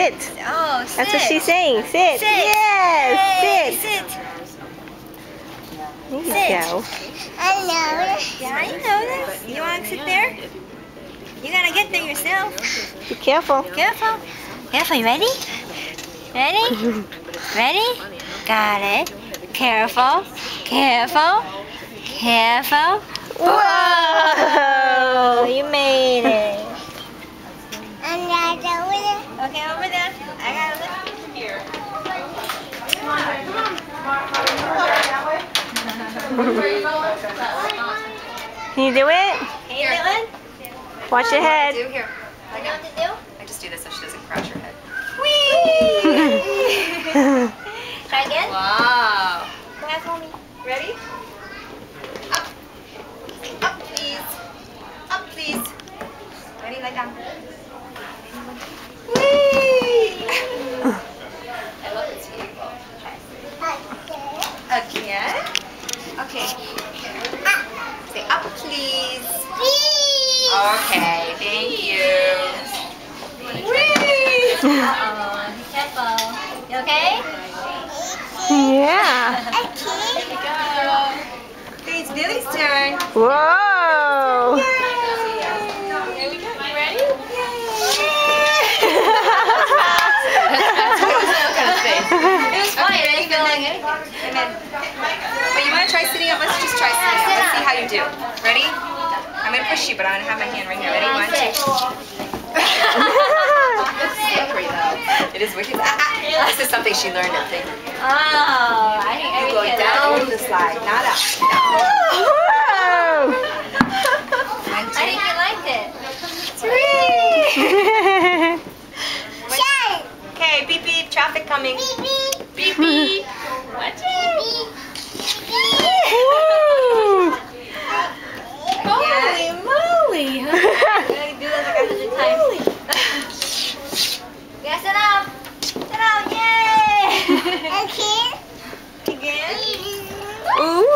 sit. Oh, sit. That's what she's saying. Sit. Sit. Yes, Yay, sit. Sit. There you Sit. go. I know. Yeah, I know this. You want to sit there? You gotta get there yourself. Be careful. Careful. Careful. You ready? Ready? Ready? Got it. Careful. Careful. Careful. Whoa! You made it. Okay, over there. I got it. Can you do it? Can you do it? Watch your head. Here. You know what to do? I just do this so she doesn't crash her head. Whee! Try again? Wow. Come back for me. Ready? Up. Up, please. Up, please. Ready? Lie down. Whee! I love it. Again? Okay. Say up, please. Okay, thank you. Whee! Uh-oh. Be careful. You okay? Yeah. There you go. Okay, it's Billy's turn. Whoa! Here we go. You ready? It was funny. I didn't feel like anything. And then, but you want to try sitting up? Let's just try sitting up. Let's see how you do. Ready? I'm going to push you, but I'm going to have my hand right here. Ready? 1, 2. It's slippery though. It is wicked. This is something she learned at thing. Oh, I think You go down the slide, not up. Whoa! 1, 2, I think you liked it. 3. Okay, beep beep, traffic coming. Beep beep. Watch it. Holy moly! I'm gonna do this like 100 times. Yeah, sit up! Sit up! Yay! Again? Ooh!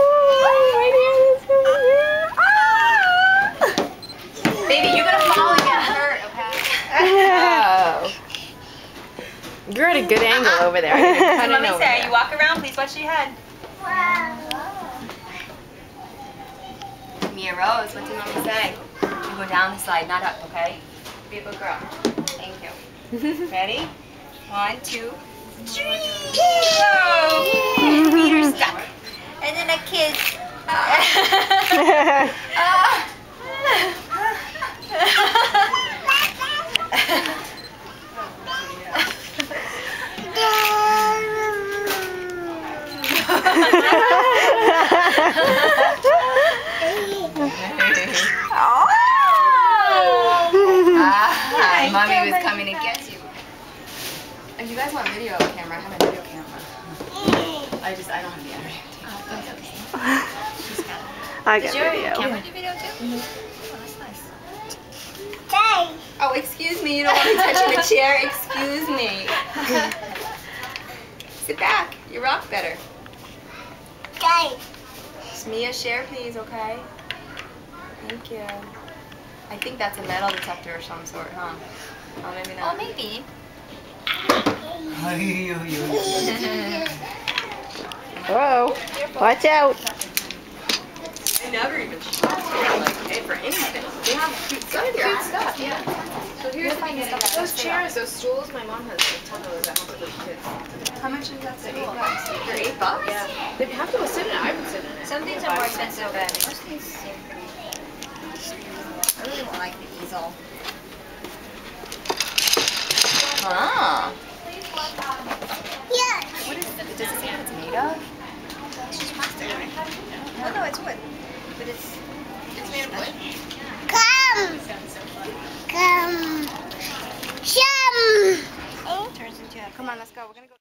Right here. Baby, you're gonna fall and get hurt, okay? Oh. You're at a good angle over there. So let me say, you walk around, please watch your head. Mia Rose, what did mommy say? You go down the slide, not up, okay? Be a good girl. Thank you. Ready? 1, 2, 3. Whoa! Feet are stuck. And then a kiss. Mommy was coming to get you. If you guys want video camera, I have a video camera. I don't have the internet. I got video. Camera do video too? Oh, that's nice. Oh, excuse me, you don't want me touching the chair? Excuse me. Sit back. You rock better. Mia, share please, okay? Thank you. I think that's a metal detector of some sort, huh? Oh, maybe Oh, not. maybe. Whoa! Watch out! I never even shopped here, like, hey, for anything. They have cute stuff. Yeah. So here's the thing, those chairs, those stools, my mom has a ton of those at home for the kids. How much is that? $8. For $8? Yeah. They have to sit in it. I would sit in it. Some things are more expensive, but most things seem pretty. I really don't like the easel. Huh. What is it? Does it say what it's made of? It's just plastic, right? Oh no, it's wood. But it's made of wood. Turns into a... Come on, let's go. We're gonna go.